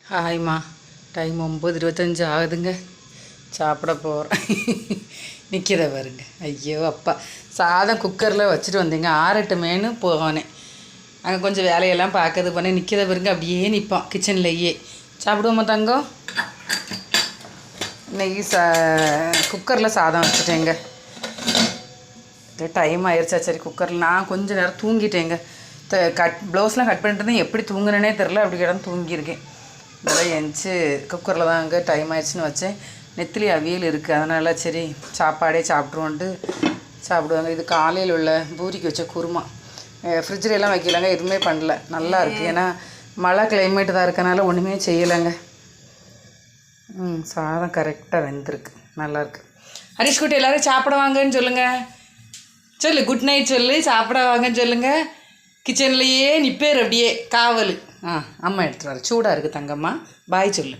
ஹாய்மா, time 9:25 ஆகுதுங்க. சாப்பிட போகிறேன். நிற்கிற பாருங்க. ஐயோ அப்பா, சாதம் குக்கரில் வச்சுட்டு வந்தீங்க, 6-8 மேனு போனேன். அங்கே கொஞ்சம் வேலையெல்லாம் பார்க்கறது பண்ணேன். நிற்கிற பாருங்க, அப்படியே நிற்பான் கிச்சன்லேயே. சாப்பிடுவோமா தங்கம்? இன்னைக்கு குக்கரில் சாதம் வச்சுட்டேங்க. டைம் ஆயிடுச்சா? சரி, குக்கரில் நான் கொஞ்சம் நேரம் தூங்கிட்டேங்க. ப்ளவுஸ்லாம் கட் பண்ணிட்டு இருந்தேன். எப்படி தூங்குனேனே தெரில, அப்படி கிடந்து தூங்கியிருக்கேன். இதெல்லாம் எந்திச்சு குக்கரில் தான் அங்கே டைம் ஆயிடுச்சுன்னு வச்சேன். நெத்திலி அவியல் இருக்குது, அதனால் சரி சாப்பாடே சாப்பிட்ருவோன்ட்டு சாப்பிடுவாங்க. இது காலையில் உள்ள பூரிக்கு வச்ச குருமா. ஃப்ரிட்ஜிலெலாம் வைக்கலாங்க, எதுவுமே பண்ணல. நல்லா இருக்குது, ஏன்னா மழை கிளைமேட்டு தான் இருக்கனால ஒன்றுமே செய்யலைங்க. சாதம் கரெக்டாக வெந்திருக்கு, நல்லாயிருக்கு. ஹரிஷ் குட்டி எல்லோரும் சாப்பிட வாங்கன்னு சொல்லுங்கள். சொல்லு, குட் நைட் சொல்லு, சாப்பிட வாங்கன்னு சொல்லுங்கள். கிச்சன்லேயே நிற்பேர் அப்படியே காவல். அம்மா எடுத்துகிட்டு வர, சூடாக இருக்குது தங்கம்மா. பாய் சொல்லு.